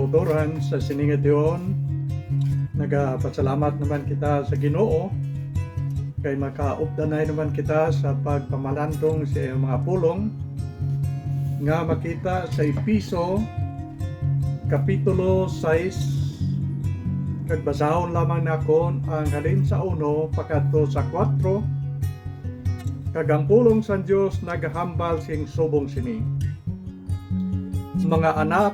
kauturan sa siningitiyon. Nagapasalamat naman kita sa Ginoo kay makaupdanay naman kita sa pagpamalandong sa iyong mga pulong nga makita sa Episo Kapitulo 6 kag basahon lamang nakon ang halin sa 1 pakadto sa 4 kag ang pulong sa Dios nagahambal sing subong sini. Mga anak,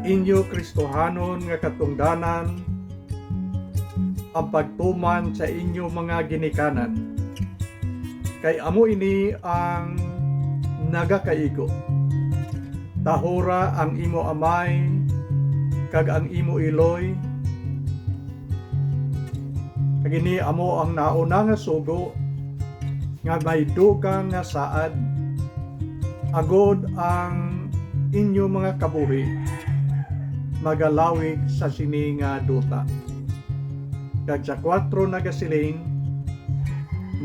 inyo Kristohanon nga katungdanan ang pagtuman sa inyo mga ginikanan. Kay amo ini ang nagakaigo. Tahura ang imo amay kag ang imo iloy. Kag ini amo ang nauna nga sugo nga may dugang nga saad. Agod ang inyo mga kabuhi magalawig sa sini nga duta. Kag sa 4 nagasiling,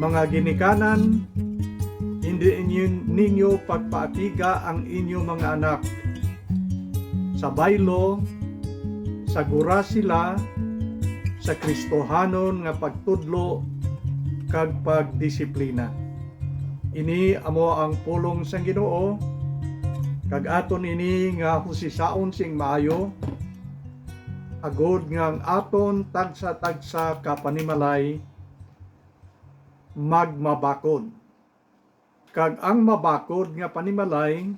mga ginikanan, hindi ninyo pagpaatiga ang inyong mga anak. Sa baylo, sagura sila sa Kristohanon nga pagtudlo kag pagdisiplina. Ini amo ang pulong sang Ginoo, kag aton ini nga husisaon sing maayo, agod nga ang aton tagsa-tagsa kapanimalay magmabakod. Kag ang mabakod nga panimalay,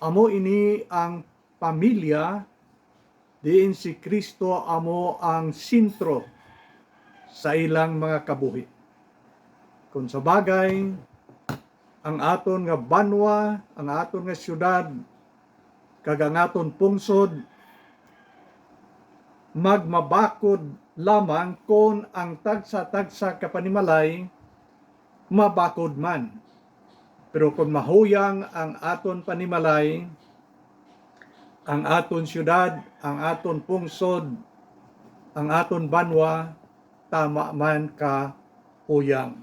amo ini ang pamilya, diin si Kristo amo ang sentro sa ilang mga kabuhi. Kung sa bagay, ang aton nga banwa, ang aton nga syudad, kag ang aton pungsod, magmabakod lamang kung ang tagsa-tagsa kapanimalay mabakod man. Pero kung mahuyang ang aton panimalay, ang aton syudad, ang aton pungsod, ang aton banwa, tama man ka huyang.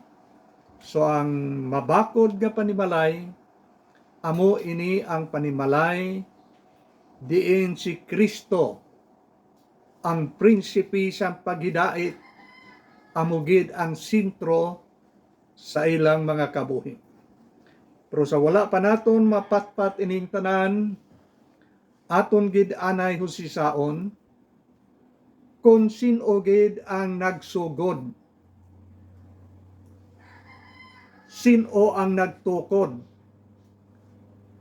So ang mabakod nga panimalay, amo ini ang panimalay diin si Kristo ang prinsipe sa paghidait, amugid ang sentro sa ilang mga kabuhi. Pero sa wala pa naton mapatpat ining tanan, aton gid anay husisaon kung sino gid ang nagsugod, sino ang nagtukod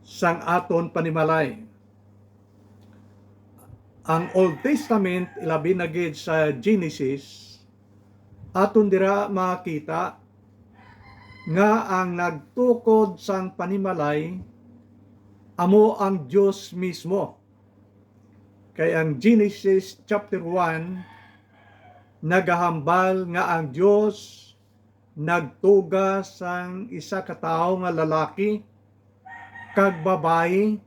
sang aton panimalay. Ang Old Testament, ilabi na gid sa Genesis, aton dira makita nga ang nagtukod sang panimalay amo ang Dios mismo. Kay ang Genesis chapter 1 nagahambal nga ang Dios nagtuga sang isa ka tawo nga lalaki kag babayi,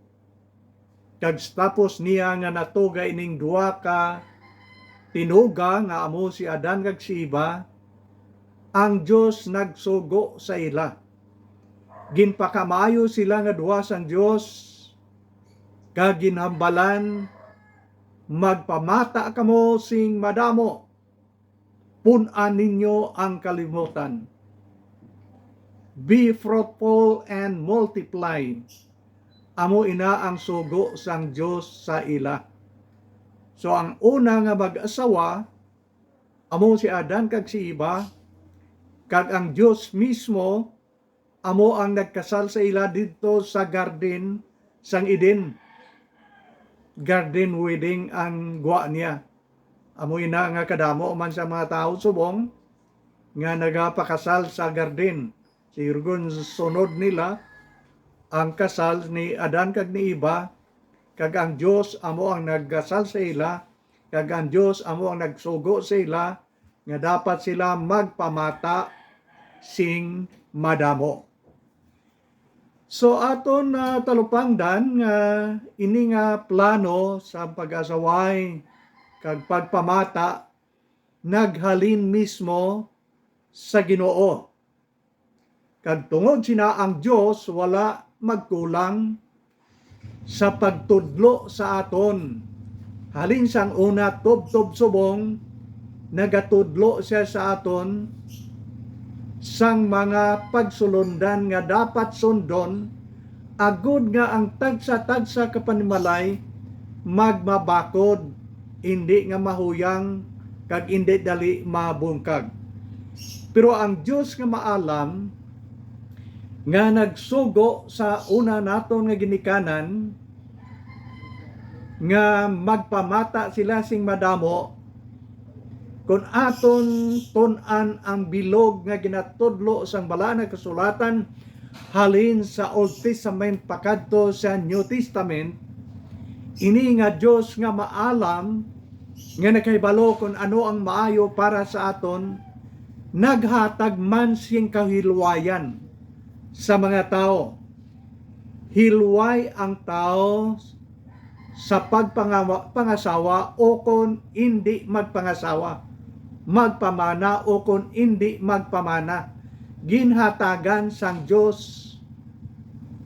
kag tapos niya nga natuga ining duha ka tinuga nga amo si Adan kag si Eva, ang Dios nagsugo sa ila. Ginpakamayo sila nga duha sang Dios, kag ginhambalan, magpamata kamo sing madamo, punan ninyo ang kalimutan. Be fruitful and multiply. Amo ina ang sugo sang Dios sa ila. So ang una nga mag-asawa, amo si Adan kag si Eva, kag ang Dios mismo amo ang nagkasal sa ila dito sa garden sang Eden. Garden wedding ang guwa niya. Amo ina nga kadamo man sa mga tao subong nga nagapakasal sa garden. Sigurgon sunod nila ang kasal ni Adan kag ni Eva, kag ang Dios amo ang nagkasal sa ila, kag ang Dios amo ang nagsugo sa ila nga dapat sila magpamata sing madamo. So aton talupangdan nga ini nga plano sa pag-asaway kag pagpamata naghalin mismo sa Ginoo. Kag tungod sina ang Dios wala magkulang, sa pagtudlo sa aton. Halin sang una tubtob subong nagatudlo siya sa aton sang mga pagsulundan nga dapat sundon agud nga ang tagsa-tagsa kapanimalay magmabakod, hindi nga mahuyang kag hindi dali mabungkag. Pero ang Dios nga maalam nga nagsugo sa una naton nga ginikanan nga magpamata sila sing madamo kung aton tun-an ang bilog nga ginatudlo sang bala nga kasulatan halin sa Old Testament pakadto sa New Testament. Ini nga Dios nga maalam nga nakahibalo kung ano ang maayo para sa aton, naghatag man siyang kahilwayan sa mga tao. Hilway ang tao sa pagpangasawa o kung hindi magpangasawa, magpamana o kung hindi magpamana. Ginhatagan sang Diyos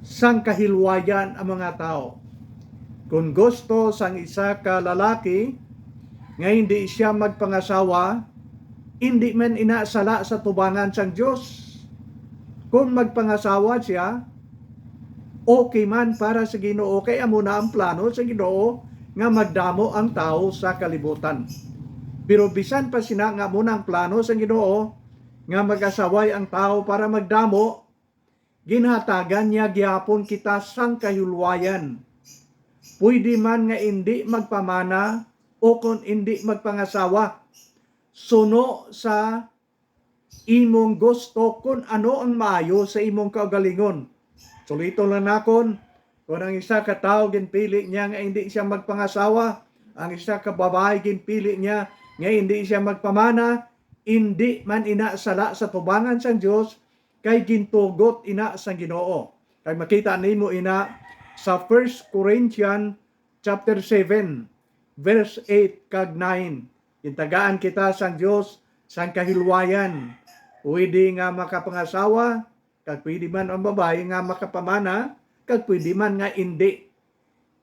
sang kahilwayan ang mga tao. Kung gusto sang isa ka lalaki nga hindi siya magpangasawa, hindi man inasala sa tubangan sang Diyos. Kung magpangasawa siya, okay man para sa Ginoo, kaya amo na ang plano sa Ginoo nga magdamo ang tao sa kalibutan. Pero bisan pa sina nga muna ang plano sa Ginoo nga mag-asaway ang tao para magdamo, ginhatagan niya gyapon kita sang kahilwayan. Pwede man nga hindi magpamana o kung hindi magpangasawa, suno sa imong gusto kung ano ang maayo sa imong kaugalingon. Sulito lang nakon, kung ang isa ka tao ginpili niya nga hindi siya magpangasawa, ang isa ka babae ginpili niya nga hindi siya magpamana, hindi man inasala sa tubangan sang Dios, kay gintugot ina sang Ginoo. Kay makita nimo ina sa 1 Corinthians chapter 7 verse 8 kag 9. Intagaan kita sang Dios sang kahilwayan. Pwede nga makapangasawa, kag pwede man ang babae nga makapamana, kag pwede man nga hindi.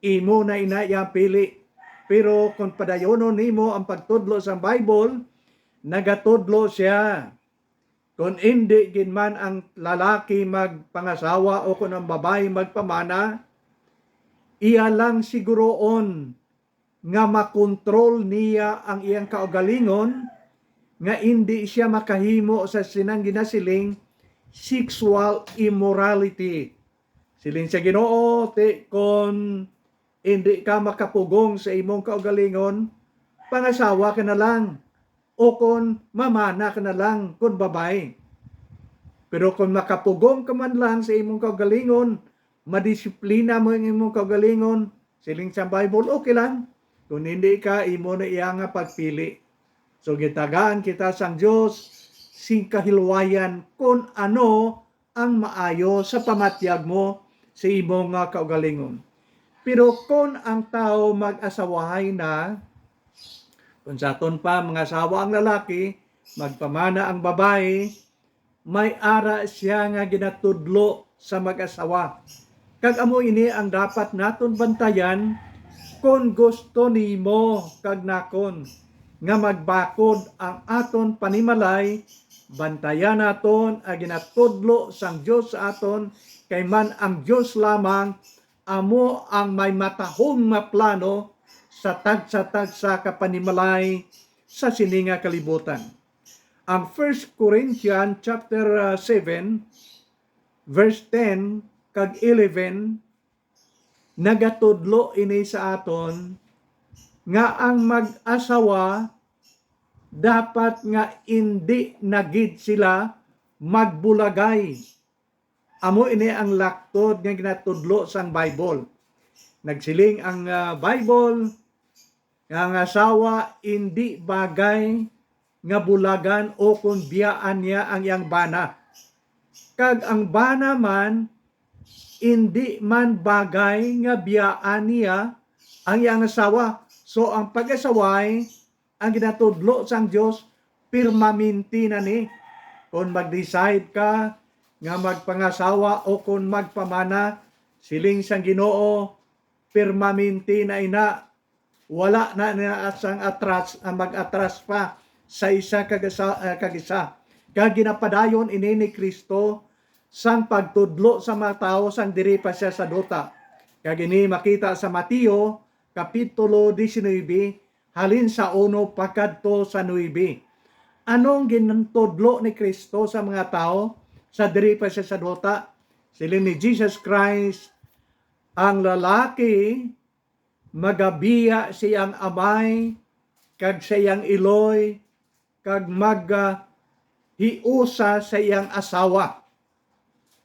Imo na ina pili. Pero kung padayonon nimo ang pagtudlo sa Bible, nagatudlo siya. Kung hindi ginman ang lalaki magpangasawa o kung ang babae magpamana, iya lang siguroon nga makontrol niya ang iyang kaugalingon, nga hindi siya makahimo sa sinang ginasiling sexual immorality. Siling sa Ginoo, kung hindi ka makapugong sa imong kaugalingon, pangasawa ka na lang. O kung mamana ka na lang kung babae. Pero kung makapugong ka man lang sa imong kaugalingon, madisiplina mo ang imong kaugalingon, siling sa Bible, okay lang. Kung hindi ka, imo na iya nga pagpili. So gitagaan kita sang Dios sing kahilwayan kung ano ang maayo sa pamatyag mo sa imong kaugalingon. Pero kung ang tao mag-asawahay na, kung sa aton pa mga asawa ang lalaki, magpamana ang babae, may ara siya nga ginatudlo sa mag-asawa. Kag amo ini ang dapat naton bantayan kung gusto nimo kag nakon nga magbakod ang aton panimalay, bantayan naton ang ginatudlo sang Dios sa aton, kay man ang Dios lamang amo ang may matahong maplano sa tagsa-tagsa kapanimalay sa sininga kalibutan. Ang 1 Corinthians chapter 7 verse 10 kag 11 nagatudlo ini sa aton nga ang mag-asawa dapat nga hindi nagid sila magbulagay. Amo ini ang laktod nga ginatudlo sang Bible. Nagsiling ang Bible nga ang asawa hindi bagay nga bulagan o kung biyaan niya ang iyang bana. Kag ang bana man, hindi man bagay nga biyaan niya ang iyang asawa. So ang pag-asaway, ang ginatudlo sang Dios, permanente na ni. Kung mag-decide ka nga magpangasawa o kung magpamana, siling sang Ginoo, permanente na ina. Wala na asang atras, mag-atras pa sa isa kag-isa. Kag ginapadayon ini ni Kristo sang pagtudlo sa mga tao sang diri pa siya sa duta. Kag ini makita sa Mateo kapitulo 19 halin sa 1 pagkadto sa 9. Anong ginantudlo ni Kristo sa mga tao sa diri pa siya sa duta? Sila ni Jesus Christ, ang lalaki magabiya siyang amay kag siyang iloy kag hiusa sa iyang asawa.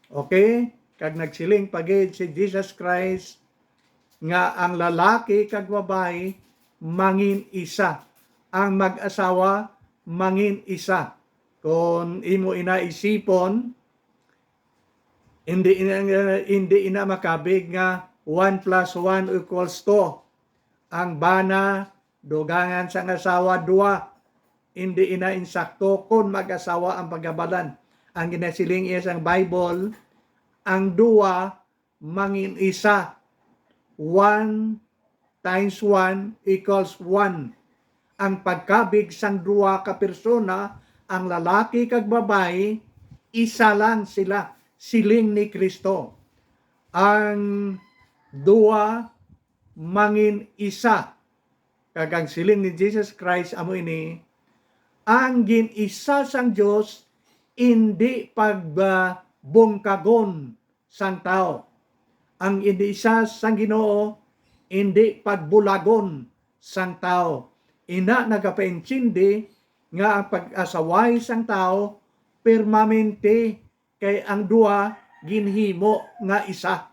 Okay? Kag nagsiling pagid si Jesus Christ nga ang lalaki kag babae mangin isa. Ang mag-asawa mangin isa. Kung imo inaisipon, hindi ina makabig nga 1 plus 1 equals 2. Ang bana, dugangan sa asawa, 2. Hindi ina insakto kung mag-asawa ang paggabalan. Ang ginasiling isang Bible, ang 2 mangin isa. 1 times 1 equals 1. Ang pagkabig sang 2 ka persona, ang lalaki kag babae, isa lang sila, siling ni Kristo. Ang 2 mangin isa. Kag ang siling ni Jesus Christ amo ini, ang gin-isa sang Dios hindi pagbungkagon sang tao. Ang ini-isa sang Ginoo hindi pagbulagon sang tao. Ina nagapaintindi nga ang pag-asaway sang tao permanente kay ang 2 ginhimo nga isa.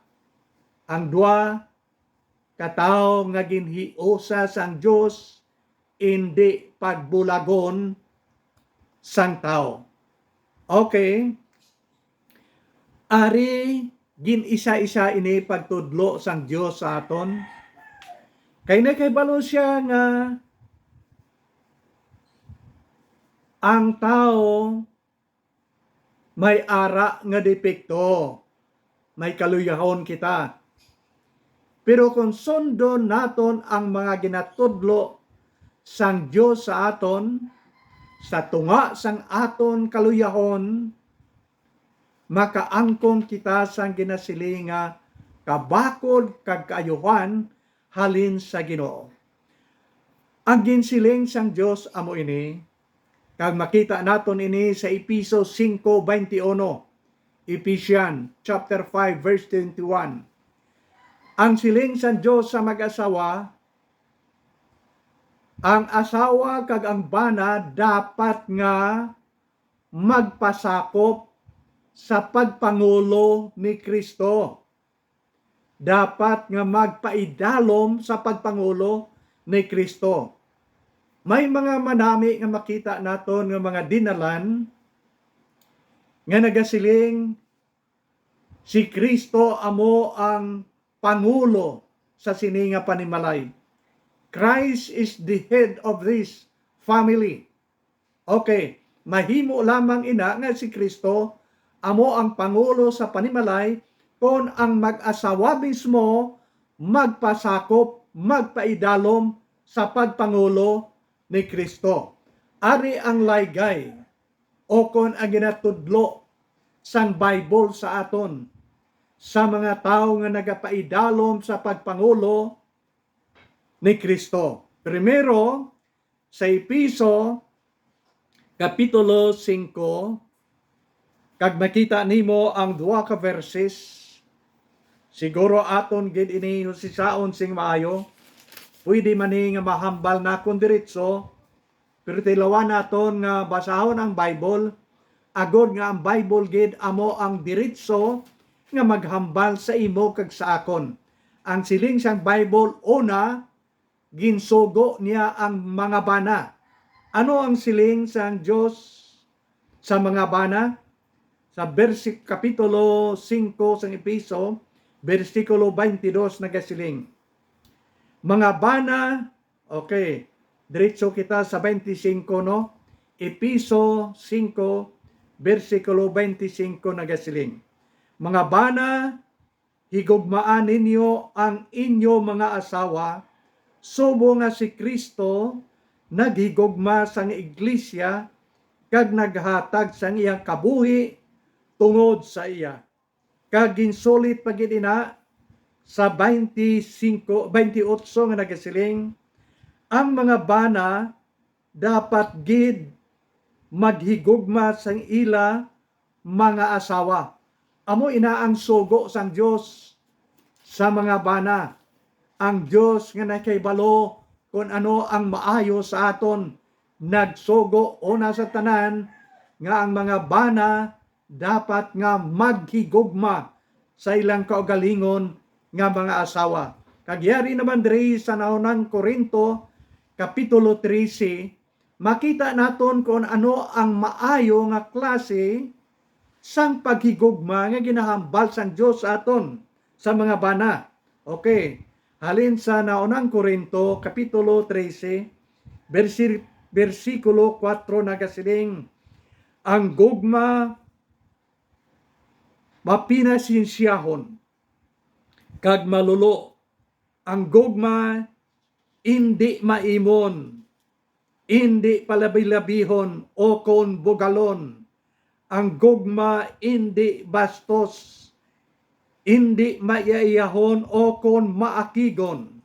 Ang 2 katao nga ginhiusa sang Dios hindi pagbulagon sang tao. Okay. Ari gin-isa-isa ini pagtudlo sang Dios sa aton. Kay nakahibalo siya nga ang tao may ara nga depekto. May kaluyahon kita. Pero kung sundon naton ang mga ginatudlo sang Dios sa aton, sa tunga sang aton kaluyahon, makaangkon kita sang ginasilinga kabakod kag kaayuhan halin sa Ginoo. Ang ginsiling sang Dios amo ini, kag makita naton ini sa Efeso 5:21. Ephesians chapter 5 verse 21. Ang siling sang Dios sa mag-asawa, ang asawa kag ang bana dapat nga magpasakop sa pagpangulo ni Kristo. Dapat nga magpaidalom sa pagpangulo ni Kristo. May mga manami nga makita naton nga mga dinalan nga nagasiling si Kristo amo ang pangulo sa sininga panimalay. Christ is the head of this family. Okay, mahimo lamang ina nga si Kristo amo ang pangulo sa panimalay kung ang mag-asawa mismo magpasakop, magpaidalom sa pagpangulo ni Kristo. Ari ang laygay o kung ang ginatudlo sang Bible sa aton sa mga tao nga nagapaidalom sa pagpangulo ni Kristo. Primero, sa Efeso kapitulo 5, kag makita nimo ang 2 ka verses, siguro aton gid ini husisaon sing maayo, pwede man nga mahambal na kon diretso, pero tilawan naton nga basahon ang Bible, agod nga ang Bible gid amo ang diretso nga maghambal sa imo kag sa akon. Ang siling sang Bible, una, ginsugo niya ang mga bana. Ano ang siling sang Dios sa mga bana? Sa kapitulo 5 sang Efeso, versikulo 22 nagasiling. Mga bana, okay, diretso kita sa 25, no? Efeso 5, versikulo 25 nagasiling. Mga bana, higugmaan ninyo ang inyo mga asawa, subo nga si Kristo naghigugma sang iglesia kag naghatag sang iyang kabuhi tungod sa iya. Kag ginsulit pagid ina sa 28 nga nagasiling, ang mga bana dapat gid maghigugma sang ila mga asawa. Amo ina ang sugo sang Dios sa mga bana. Ang Dios nga nakaibalo kung ano ang maayo sa aton, nagsugo una sa tanan nga ang mga bana dapat nga maghigugma sa ilang kaugalingon nga mga asawa. Kagyari naman diri sa naunang Korinto kapitulo 13, makita naton kung ano ang maayo nga klase sang paghigugma nga ginahambal sang Dios sa aton sa mga bana. Okay, halin sa naunang Korinto kapitulo 13 versikulo 4 nagasiling, ang gugma mapinasinsiyahon kag malulo, ang gugma hindi maimon, hindi palabi-labihon o kon bugalon, ang gugma hindi bastos, hindi maiayahon o kon maakigon,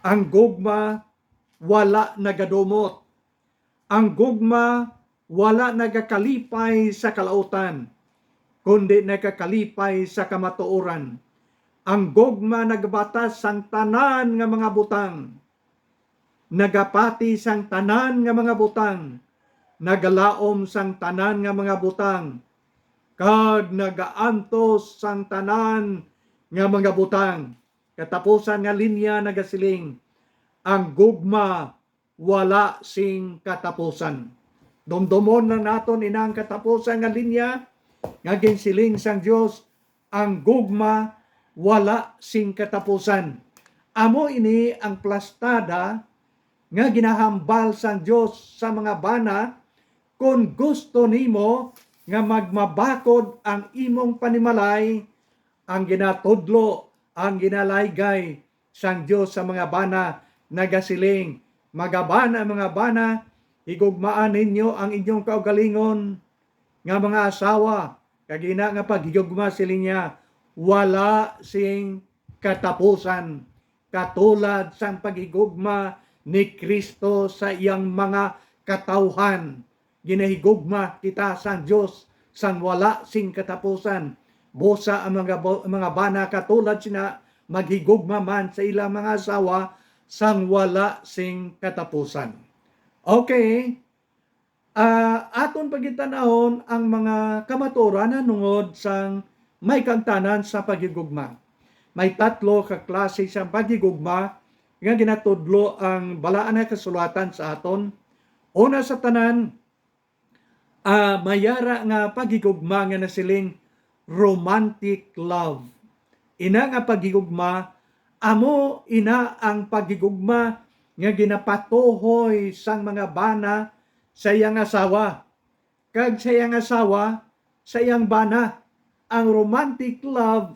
ang gugma wala nagadumot, ang gugma wala nagakalipay sa kalautan, kundi nagakalipay sa kamatuoran. Ang gugma nagbatas sang tanan nga mga butang, nagapati sang tanan nga mga butang, nagalaom sang tanan nga mga butang, kag nagaantos sang tanan nga mga butang. Katapusan nga linya nagasiling, ang gugma wala sing katapusan. Dumdumon na naton inang katapusan nga linya nga ginsiling sang Dios, ang gugma wala sing katapusan. Amo ini ang plastada nga ginahambal sang Dios sa mga bana kung gusto nimo nga magmabakod ang imong panimalay, ang ginatudlo, ang ginalaygay sang Dios sa mga bana nagasiling, mga bana, higugmaan ninyo ang inyong kaugalingon nga mga asawa, kagina nga paghigugma sila niya, wala sing katapusan, katulad sang paghigugma ni Kristo sa iyang mga katawhan. Ginahigugma kita sang Dios sang wala sing katapusan. Busa ang mga bana katulad sina maghigugma man sa ilang mga asawa sang wala sing katapusan. Okay, aton pagitanahon ang mga kamatuoran nungod sang may kantanan sa paghigugma. May tatlo ka klase sa paghigugma nga ginatudlo ang balaan nga kasulatan sa aton. Una sa tanan, mayara nga paghigugma nga nasiling romantic love. Ina nga paghigugma, amo ina ang paghigugma nga ginapatuhoy sang mga bana sa iyang asawa, kag sa iyang asawa sa iyang bana. Ang romantic love,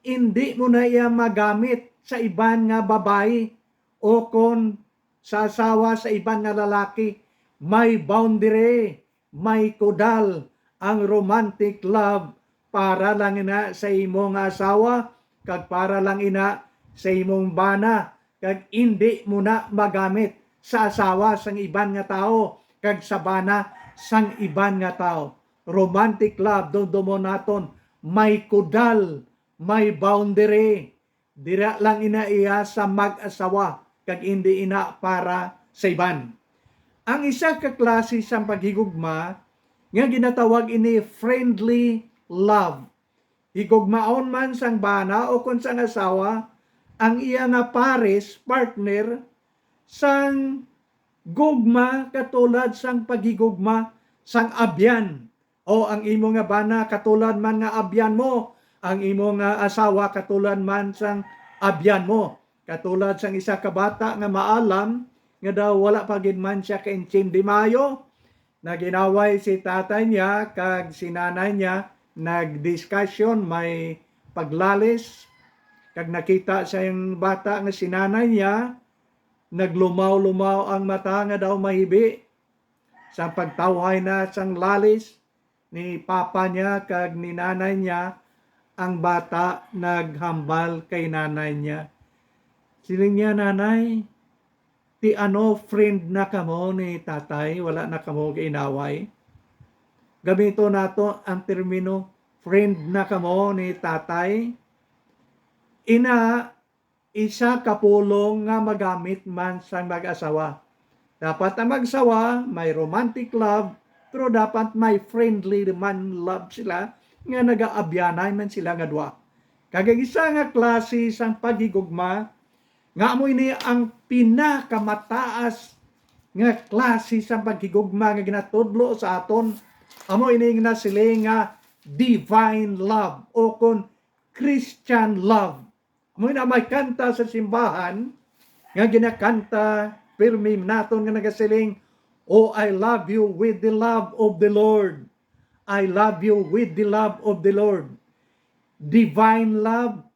hindi mo na iya magamit sa iban nga babae o kon sa asawa sa iban nga lalaki. May boundary, may kudal ang romantic love, para lang ina sa imong asawa kag para lang ina sa imong bana, kag hindi mo na magamit sa asawa sang iban nga tao kag sa bana sang iban nga tao. Romantic love, dumdumon naton, may kudal, may boundary. Dira lang ina iya sa mag-asawa kag hindi ina para sa iban. Ang isa ka klase sa paghigugma nga ginatawag ini friendly love. Higugmaon man sang bana o kun sang asawa ang iya nga pares, partner, sang gugma katulad sang paghigugma sang abyan. O ang imo nga bana katulad man nga abyan mo, ang imo nga asawa katulad man sang abyan mo. Katulad sang isa ka bata nga maalam nga daw wala pa gid man siya ka-intindi maayo, na ginaway si tatay niya kag si nanay niya, nagdiskusyon, may paglalis, kag nakita sa yung bata nga sinanay niya, naglumaw-lumaw ang mata nga daw mahibi. Sa pagtawhay na sang lalis ni papa niya kag ni nanay niya, ang bata naghambal kay nanay niya. Siling niya, nanay, ti ano friend na kamo ni tatay, wala na kamo kainaway. Gamito nato ang termino friend na kamo ni tatay. Ina, isa kapulong nga magamit man sa mag-asawa. Dapat ang magsawa, may romantic love, pero dapat may friendly man love sila, nga nagaabyanay man sila nga dua. Kagag isa nga klase sang pagigugma, nga mo ini ang pinakamataas nga klase sang pagigugma nga ginatudlo sa aton, amo ini nga sila nga divine love o kon Christian love. Amo na may kanta sa simbahan nga ginakanta pirmi naton nga nagasiling, "Oh, I love you with the love of the Lord. I love you with the love of the Lord." Divine love,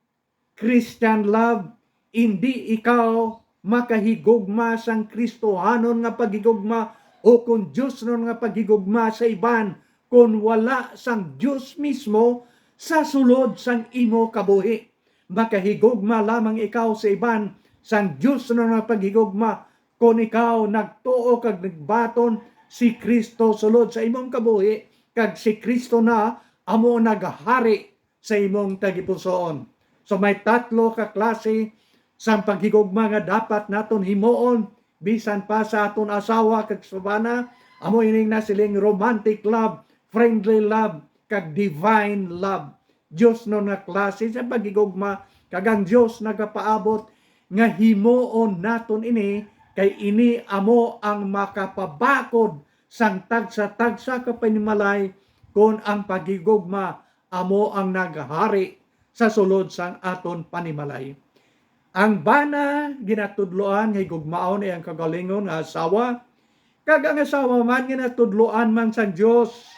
Christian love, hindi ikaw makahigugma sang Kristohanon nga pagigugma o kung Diyos nun nga pagigugma sa iban, kung wala sang Diyos mismo sa sulod sang imo kabuhi. Makahigugma lamang ikaw sa iban sang Diyos nun nga pagigugma kung ikaw nagtuo kag nagbaton si Kristo sulod sa imong kabuhi, kag si Kristo na amo naghari sa imong tagipusoon. So may tatlo ka klase sa paghigugma nga dapat naton himuon bisan pa sa aton asawa kag subana. Amo ining na siling romantic love, friendly love, kag divine love. Diyos no nga klase sa paghigugma, kag ang Diyos nagapaabot nga himuon naton ini, kay ini amo ang makapabakod sang tagsa-tagsa ka panimalay kung ang paghigugma amo ang naghari sa sulod sang aton panimalay. Ang bana ginatudloan nga higugmaon ay ang kagalingon nga asawa, kag ang asawa man ginatudloan man sang Dios.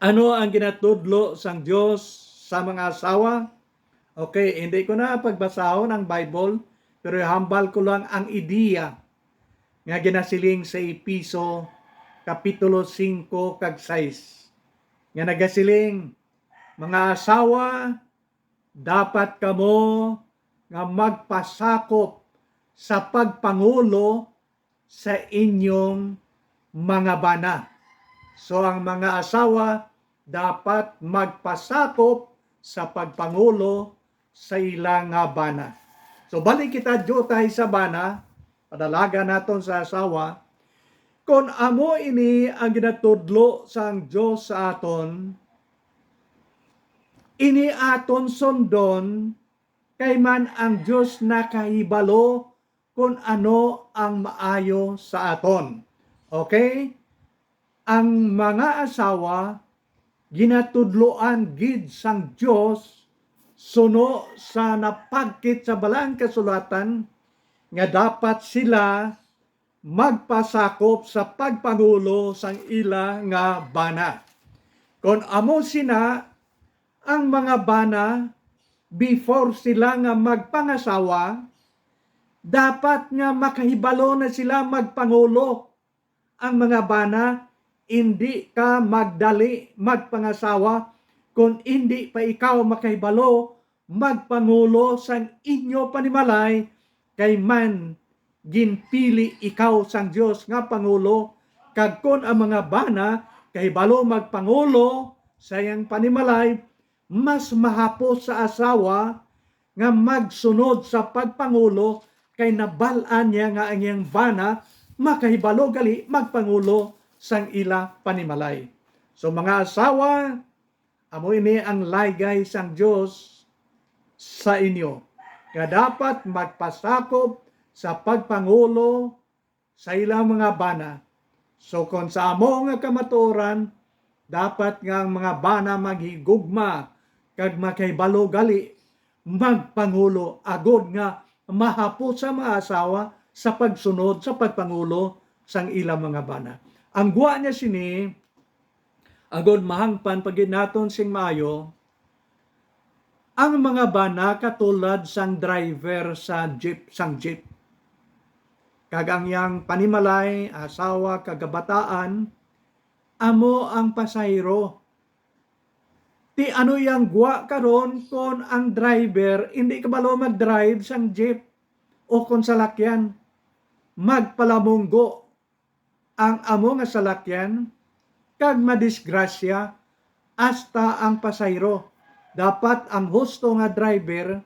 Ano ang ginatudlo sang Dios sa mga asawa? Okay, hindi ko na pagbasahon ang Bible, pero hambal ko lang ang ideya nga ginasiling sa Episo Kapitulo 5 kag 6. Nga nagasiling, mga asawa, dapat kamo nga magpasakop sa pagpangulo sa inyong mga bana. So ang mga asawa dapat magpasakop sa pagpangulo sa ilang bana. So balik kita dyo tayo sa bana, padalaga naton sa asawa, kung amo ini ang ginatudlo sang Diyos sa aton, ini aton sundon, kay man ang Diyos nakahibalo kung ano ang maayo sa aton. Okay? Ang mga asawa, ginatudloan gid sang Diyos, suno sa napagkit sa balang kasulatan, nga dapat sila magpasakop sa pagpangulo sang ila nga bana. Kung amo sina ang mga bana, before sila nga magpangasawa, dapat nga makahibalo na sila magpangulo. Ang mga bana, hindi ka magdali magpangasawa kung hindi pa ikaw makahibalo magpangulo sang inyo panimalay, kay man ginpili ikaw sang Dios nga pangulo. Kag kun ang mga bana kahibalo magpangulo sa iyang panimalay, mas mahapos sa asawa nga magsunod sa pagpangulo, kay nabalaan niya nga ang iyang bana makahibalo gali magpangulo sang ila panimalay. So mga asawa, amo ini ang laygay sang Dios sa inyo, nga dapat magpasakop sa pagpangulo sa ilang mga bana. So kung sa amo nga kamatuoran, dapat nga ang mga bana maghigugma kag makahibalo gali magpangulo, agod nga mahapos sa mga asawa sa pagsunod sa pagpangulo sang ilang mga bana. Ang guwa niya sini, agod mahangpan pagid naton sing maayo, Ang mga bana katulad sang driver sa jeep. Kag ang yang panimalay, asawa, kagabataan, amo ang pasahero. Ti ano yang gwa karon kon ang driver hindi kabalo mag-drive sang jeep o kon salakyan, magpalamunggo ang amo nga salakyan kag madisgrasya hasta ang pasahero. Dapat ang husto nga driver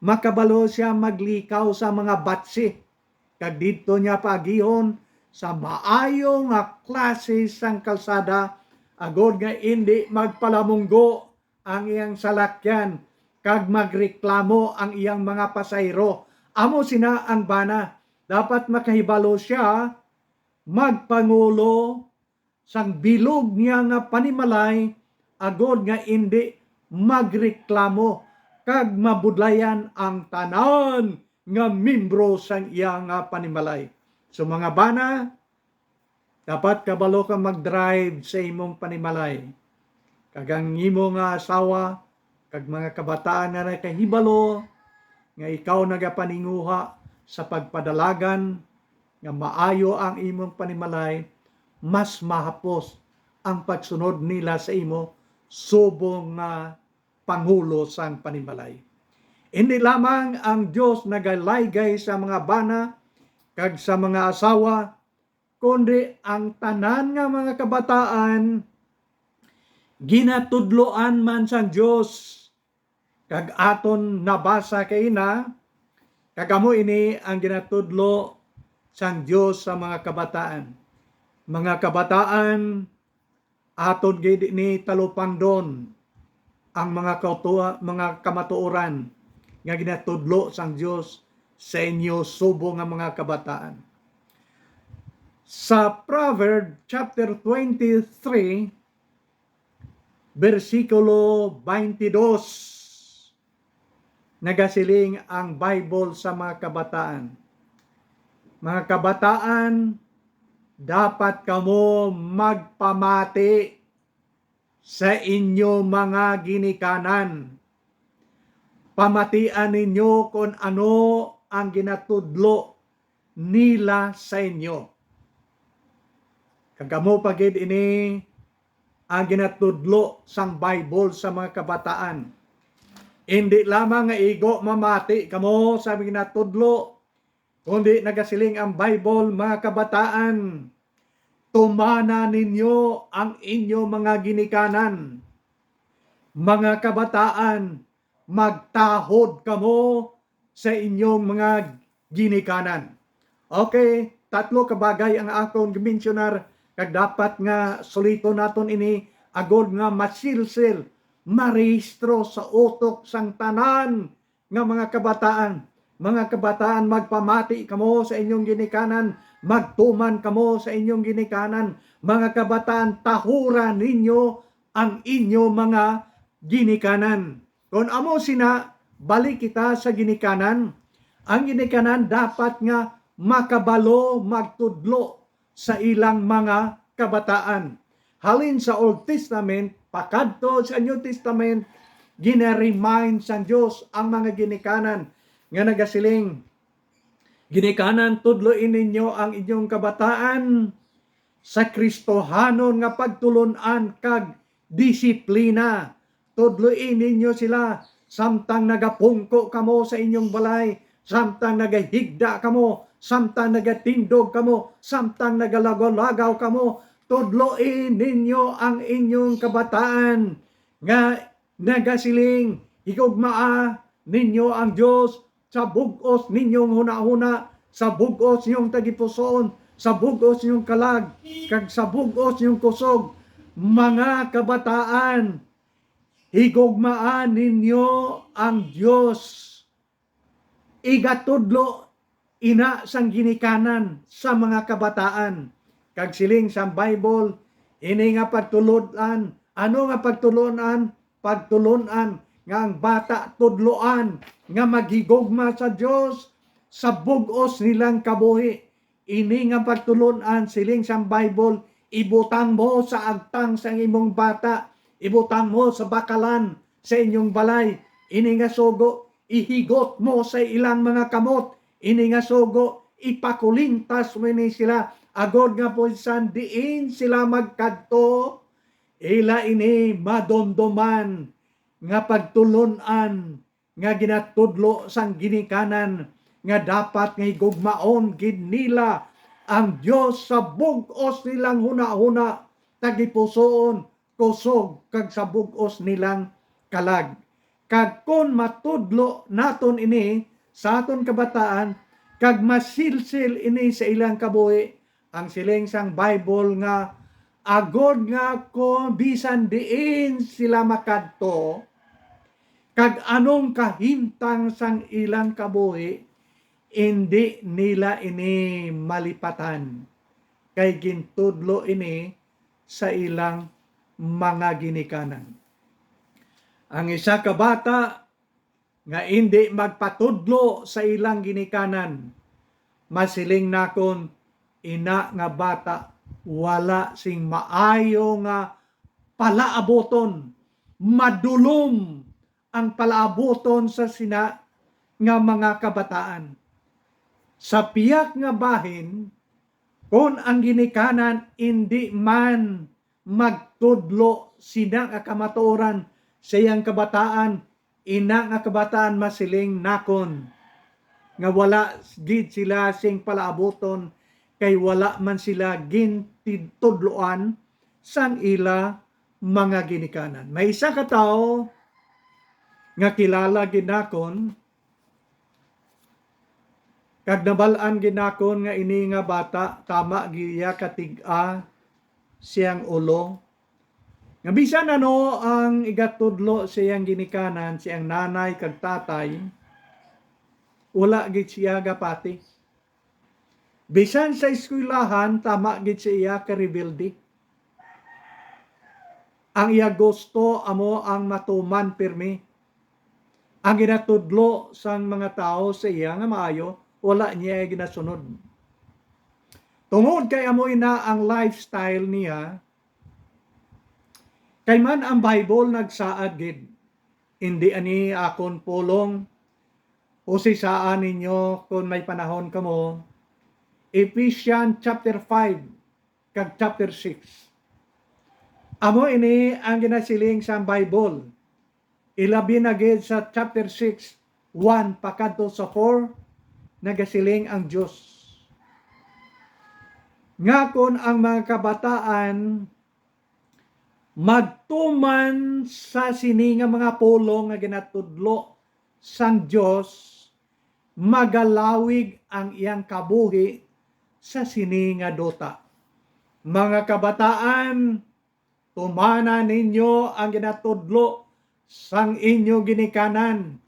makabalo siya maglikaw sa mga batsi kag didto niya paagihon sa maayo nga klase sang kalsada agod nga hindi magpalamunggo ang iyang salakyan kag magreklamo ang iyang mga pasahero. Amo sina ang bana. Dapat makahibalo siya magpangulo sang bilog niya nga panimalay agod nga hindi magreklamo kag mabudlayan ang tanan nga membro sang iya nga panimalay. So mga bana, dapat kabalo ka mag-drive sa imong panimalay. Kag ang imo nga asawa, kag mga kabataan na nakahibalo, nga ikaw nagapaninguha sa pagpadalagan, nga maayo ang imong panimalay, mas mahapos ang pagsunod nila sa imo, subong nga pangulo sang panimalay. Hindi lamang ang Dios nagalaygay sa mga bana kag sa mga asawa, kundi ang tanan nga mga kabataan ginatudloan man sang Dios. Kag aton nabasa kay na, kag amo ini ang ginatudlo sang Dios sa mga kabataan. Mga kabataan, aton gid ni talupandon ang mga kamatuoran nga ginatudlo sang Dios sa inyo subong nga mga kabataan. Sa Proverbs chapter 23 versikulo 22 nagasiling ang Bible sa mga kabataan. Mga kabataan, dapat kamo magpamati sa inyo mga ginikanan. Pamatian ninyo kung ano ang ginatudlo nila sa inyo. Kagamo pagid ini ang ginatudlo sang Bible sa mga kabataan. Hindi lamang nga igo mamati kamo sa ginatudlo, kundi nagasiling ang Bible, mga kabataan, tumana ninyo ang inyo mga ginikanan. Mga kabataan, magtahod kamo sa inyong mga ginikanan. Okay, tatlo kabagay ang akong gimensionar kag dapat nga sulito naton ini agod nga masilsil, marehistro sa utok sang tanan nga mga kabataan. Mga kabataan, magpamati kamo sa inyong ginikanan, magtuman kamo sa inyong ginikanan. Mga kabataan, tahuran ninyo ang inyo mga ginikanan. Kung amo sina, balik kita sa ginikanan. Ang ginikanan dapat nga makabalo, magtudlo sa ilang mga kabataan. Halin sa Old Testament, pakadto sa New Testament, gina-remind sa Diyos ang mga ginikanan nga nagasiling, ginikanan tudloin ninyo ang inyong kabataan sa Kristohanon nga pagtulunan kag disiplina. Tudloin ninyo sila samtang nagapungko kamo sa inyong balay, samtang nagahigda kamo, samtang nagatindog kamo, samtang nagalagaw-lagaw kamo. Tudloin ninyo ang inyong kabataan nga nagasiling, higugmaa ninyo ang Diyos sa bugos ninyong huna-huna, sa bugos ninyong tagipusoon, sa bugos ninyong kalag, kag sa bugos ninyong kusog. Mga kabataan, higugmaan ninyo ang Diyos. Igatudlo ina sang ginikanan sa mga kabataan. Kag siling sa Bible, ini nga pagtulunan. Ano nga pagtulunan? Pagtulunan nga ang bata tudloan nga maghigugma sa Dios sa bugos nilang kabuhi. Ini nga pagtulunan siling sa Bible, ibutang mo sa agtang sa imong bata, ibutang mo sa bakalan sa inyong balay, ini nga sugo ihigot mo sa ilang mga kamot, ini nga sugo ipakulintas mo ni sila, agod nga po san diin sila magkadto, ila ini madomdoman nga pagtulunan nga ginatudlo sang ginikanan nga dapat nga higugmaon gid nila ang Dios sa bug-os nilang huna-huna, tagipusoon kusog kag sa bug-os nilang kalag. Kag kun matudlo naton ini sa aton kabataan, kag masilsil ini sa ilang kabuhi, ang siling sang Bible nga agod nga ko bisan diin sila makadto, kag anong kahintang sang ilang kabuhi, hindi nila ini malipatan. Kay gintudlo ini sa ilang mga ginikanan. Ang isa ka bata nga hindi magpatudlo sa ilang ginikanan, masiling nakon ina nga bata wala sing maayo nga palaaboton, madulom ang palaaboton sa sina nga mga kabataan. Sa piyak nga bahin, kung ang ginikanan hindi man magtudlo sina nga kamatuoran sa iyang kabataan, ina nga kabataan masiling nakon nga wala gid sila sing palaaboton, kay wala man sila gintudloan sang ila mga ginikanan. May isa ka tao nga kilala ginakon, kag nabalaan ginakon nga ini nga bata tama giya katig-a siyang ulo. Nga bisan ano ang igatudlo siyang ginikanan, siyang nanay kag tatay, wala gid siya gapati. Bisan sa eskwelahan, tama gid siya ka rebelde. Ang iya gusto amo ang matuman pirmi. Ang ginatudlo sang mga tao sa iya nga maayo, wala niya ginasunod. Tungod kay amoy na ang lifestyle niya, kay man ang Bible nagsaad gid, hindi ani akon pulong o sisaan ninyo kung may panahon kamo. Ephesians chapter 5 kag chapter 6. Amo ini ang ginasiling sa Bible. Ilabi na gid sa chapter 6, 1 pakadto sa 4, nagasiling ang Diyos. Nga kon ang mga kabataan magtuman sa sini nga mga pulong nga ginatudlo sang Diyos, magalawig ang iyang kabuhi sa sini nga dota. Mga kabataan, tumana ninyo ang ginatudlo sang inyo ginikanan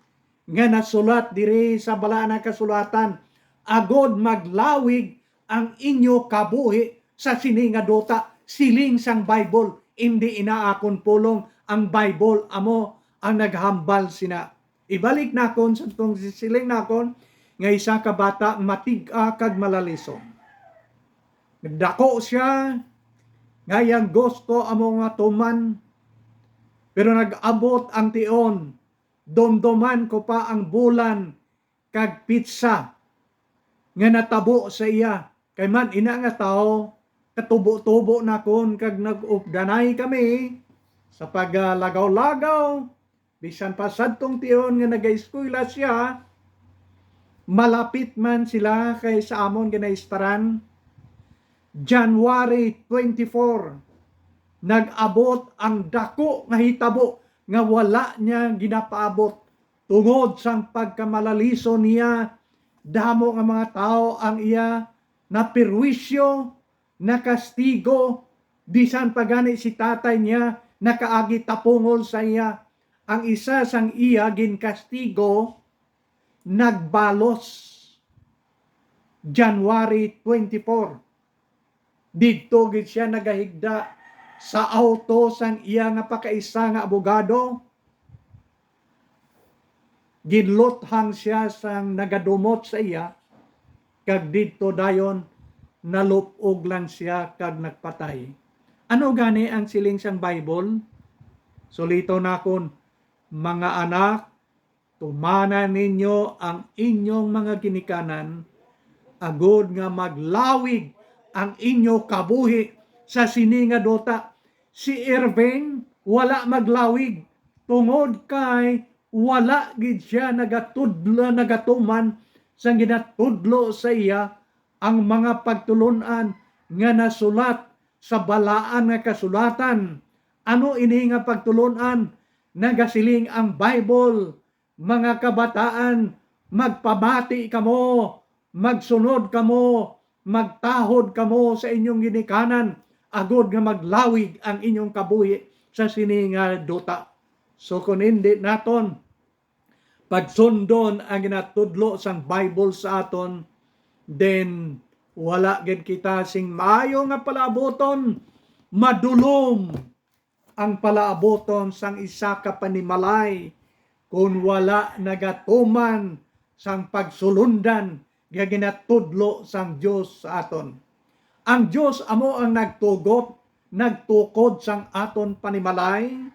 nga nasulat diri sa balaan nga kasulatan, agod maglawig ang inyo kabuhi sa sini nga dota, siling sang Bible, hindi inaakon pulong, ang Bible amo ang naghambal sina. Ibalik nakon sa tong siling nakon nga isa ka bata matig-a kag malalison. Nagdako siya nga yang gusto amo nga tuman, pero nag-abot ang tion, domdoman ko pa ang bulan kag pizza nga natabo sa iya. Kay man ina nga tao, katubo-tubo na kon kag nag-updanay kami sa paglagaw-lagaw, bisan pa sadtong tion nga nag-eskwela siya, malapit man sila kay sa amon ginaistaran. January 24, nag-abot ang dako nga hitabo nga wala niya ginapaabot. Tungod sang pagkamalaliso niya, damo nga mga tao ang iya na perwisyo, na kastigo, bisan pagani si tatay niya nakaagi tapungol sa iya. Ang isa sang iya gin kastigo, nagbalos. January 24. Dito gid siya nagahigda sa auto sang iya nga pakaisa nga abogado. Ginlothang siya sang nagadumot sa iya, kag dito dayon nalupog lang siya kag nagpatay. Ano gani ang siling sang Bible? Sulito nakon, mga anak, tumanan ninyo ang inyong mga ginikanan, agod nga maglawig ang inyo kabuhi sa sini nga dota. Si Irving wala maglawig tungod kay wala gid siya nagatuman sa ginatudlo sa iya ang mga pagtulunan nga nasulat sa balaan nga kasulatan. Ano ini nga pagtulunan? Nagasiling ang Bible, mga kabataan, magpabati kamo, magsunod kamo, magtahod kamo sa inyong ginikanan, agod nga maglawig ang inyong kabuhi sa sini nga duta. So kung hindi naton pagsundon ang ginatudlo sang Bible sa aton, then wala gid kita sing maayo nga palaaboton, madulom ang palaaboton sang isa ka panimalay kung wala nagatuman sang pagsulundan nga ginatudlo sang Dios sa aton. Ang Dios amo ang nagtukod sang aton panimalay,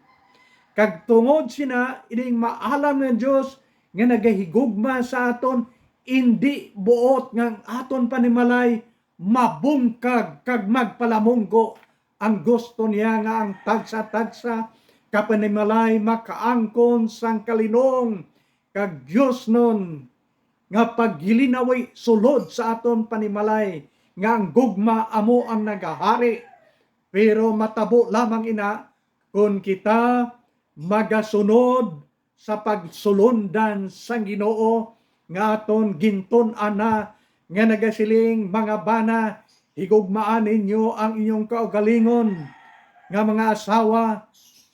kag tungod sina ining maalam ng Dios nga nagahigugma sa aton, hindi buot nga aton panimalay mabungkag kag magpalamunggo. Ang gusto niya nga ang tagsa-tagsa kapanimalay makaangkon sang kalinong kag Dios nun nga paggilinaway sulod sa aton panimalay nga ang gugma amo ang nagahari. Pero matabo lamang ina kung kita magasunod sa pagsulundan sang Ginoo nga aton ginton-ana nga nagasiling, mga bana, higugmaan ninyo ang inyong kaugalingon nga mga asawa,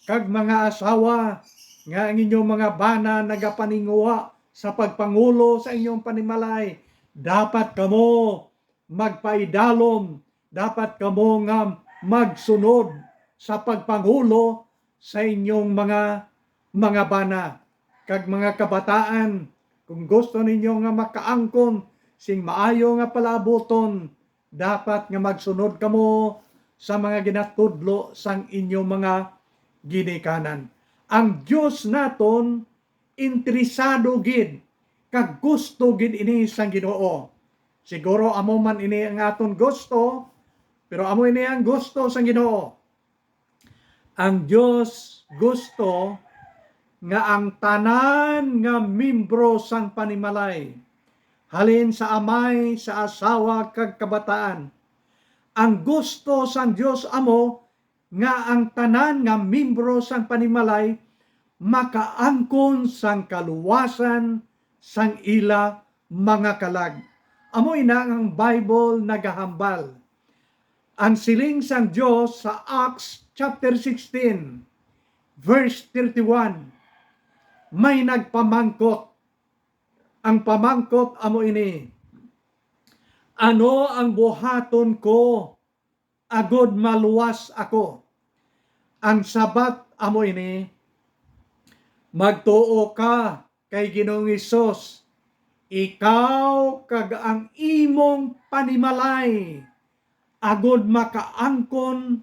kag mga asawa nga ang inyong mga bana nagapaninguha sa pagpangulo sa inyong panimalay. Dapat kamo magpaidalom, dapat kamo nga magsunod sa pagpangulo sa inyong mga bana. Kag mga kabataan, kung gusto ninyo nga makaangkon sing maayo nga palaboton, dapat nga magsunod kamo sa mga ginatudlo sang inyong mga ginikanan. Ang Dios naton interesado gid kag gusto gid ini sang Ginoo. Siguro amo man ini ang aton gusto, pero amo ini ang gusto sang Ginoo. Ang Dios gusto nga ang tanan nga membro sang panimalay, halin sa amay, sa asawa kag kabataan. Ang gusto sang Dios amo nga ang tanan nga membro sang panimalay makaangkon sang kaluwasan sang ila mga kalag. Amo ina ang Bible nagahambal. Ang siling sang Dios sa Acts chapter 16 verse 31, may nagpamangkot. Ang pamangkot amo ini, ano ang buhaton ko agod maluwas ako? Ang sabat amo ini, magtuo ka kay Ginoong Hesus, ikaw kag ang imong panimalay, agod makaangkon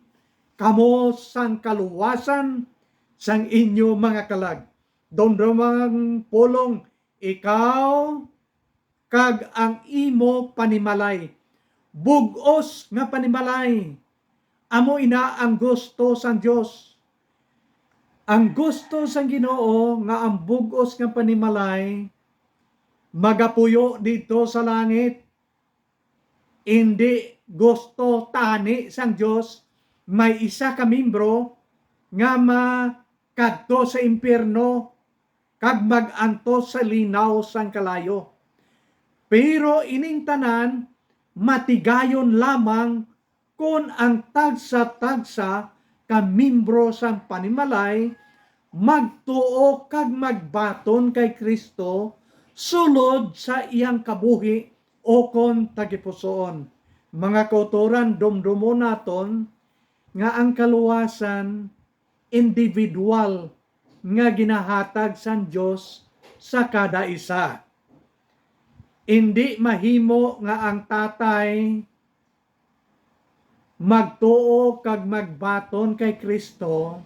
kamo sang kaluwasan sang inyo mga kalag. Domdomang pulong, ikaw kag ang imo panimalay, bugos nga panimalay. Amo ina ang gusto sang Dios. Ang gusto sang Ginoo nga ang bugos nga panimalay magapuyo dito sa langit. Hindi gusto tani sang Dios may isa ka membro nga makadto sa impierno kag mag-antos sa linaw sang kalayo. Pero ining tanan matigayon lamang kung ang tagsa-tagsa ka membro sang panimalay magtuo kag magbaton kay Kristo sulod sa iyang kabuhi o kon tagipusoon. Mga kauturan, dumdumo naton nga ang kaluwasan individual nga ginahatag sang Dios sa kada isa. Hindi mahimo nga ang tatay magtuo kag magbaton kay Kristo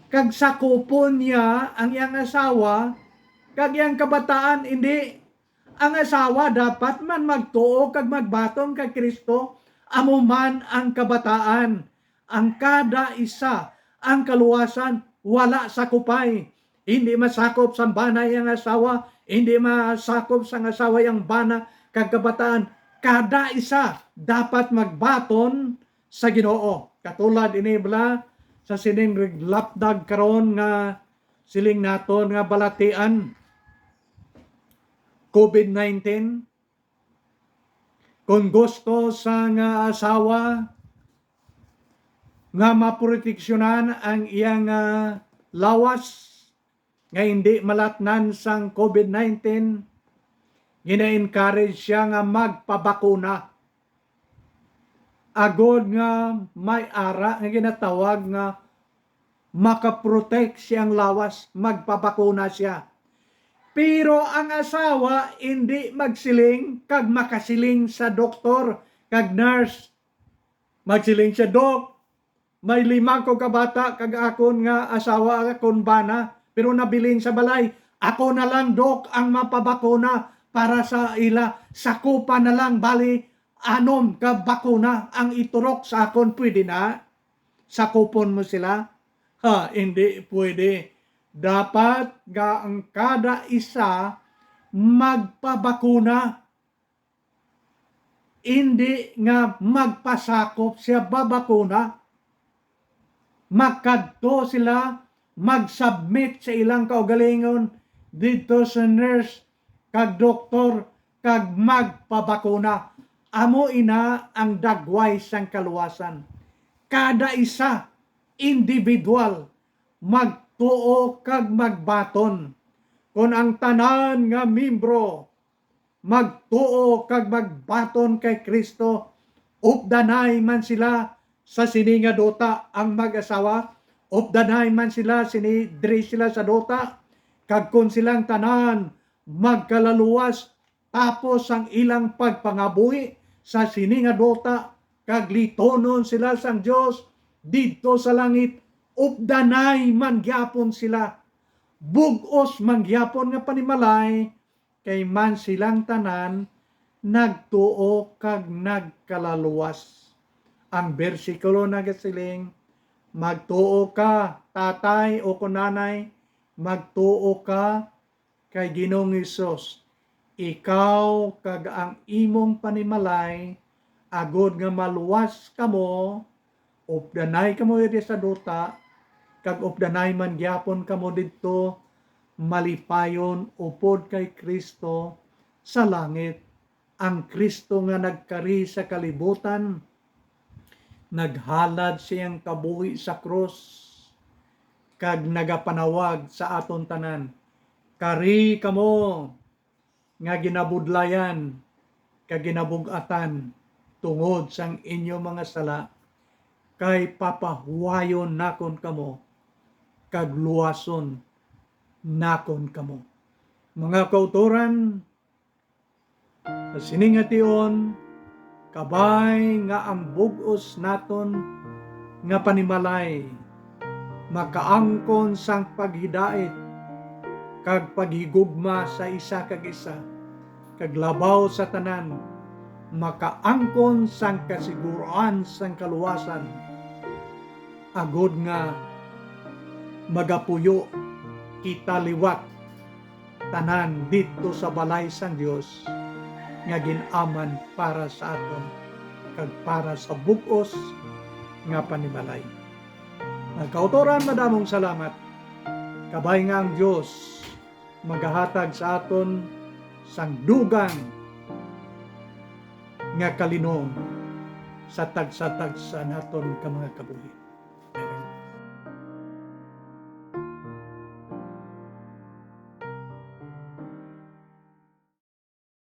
kag sakupon niya ang iyang asawa kag iyang kabataan hindi. Ang asawa dapat man magtuo kag magbaton kay Kristo, amo man ang kabataan. Ang kada isa, ang kaluwasan wala sakupay. Hindi masakop sa banay ang asawa, hindi masakop sa asawa ang bana kag kabataan. Kada isa dapat magbaton sa Ginoo. Katulad inibla sa sining lapdag karon nga siling naton nga balatian COVID-19. Kung gusto sa nga asawa nga maproteksyonan ang iyang lawas nga hindi malatnan sang COVID-19, gina-encourage siya nga magpabakuna. Agod nga may ara nga ginatawag nga makaprotect siyang lawas, magpabakuna siya. Pero ang asawa hindi magsiling kag makasiling sa doktor kag nurse. Magsiling siya, Dok, may 5 ko kabata kag akon nga asawa akon bana, pero nabilin sa balay. Ako na lang, Dok, ang mapabakuna para sa ila. Sakupa na lang, bali, anom ka bakuna ang iturok sa akon. Pwede na? Sakupon mo sila? Hindi pwede. Dapat nga ang kada isa magpabakuna. Hindi nga magpasakop siya babakuna. Magkadto sila, mag-submit sa ilang kaugalingon dito sa nurse kag doktor kag magpabakuna. Amo ina ang dagway sang kaluwasan. Kada isa individual magtuo kag magbaton. Kung ang tanan nga membro magtuo kag magbaton kay Kristo, updanay man sila sa sini nga dota ang mag-asawa, updanay man sila sinidri sila sa dota, kag kung silang tanan magkalaluwas tapos ang ilang pagpangabuhi sa sini nga dota, kag litonon sila sang Dios didto sa langit, updanay man gyapon sila, bugos man gyapon nga panimalay, kay man silang tanan nagtuo kag nagkalaluwas. Ang bersikulo nagasiling, magtuo ka tatay o kunanay, magtuo ka kay Ginoong Hesus. Ikaw kag ang imong panimalay agod nga maluwas kamo, updanay kamo iti sa duta, kag updanay man gyapon kamo didto malipayon upod kay Kristo sa langit. Ang Kristo nga nagkari sa kalibutan, naghalad siyang kabuhi sa krus, kag nagapanawag sa aton tanan. Kari kamo nga ginabudlayan kag ginabugatan tungod sang inyo mga sala, kay papahuwayon nakon kamo kag luwason nakon kamo. Mga kauturan, sa siningation, kabay nga ang bugos naton nga panimalay makaangkon sang paghidait kag paghigugma sa isa kag isa, kag labaw sa tanan, makaangkon sang kasiguruan sang kaluwasan, agod nga magapuyo kita liwat tanan dito sa balay sang Dios nga ginaman para sa aton kag para sa bugos nga panimalay. Mga kautoran, madamong salamat. Kabay nga ang Dios magahatag sa aton sang dugang nga kalinom sa tagsa-tagsa naton ka mga kabuhi.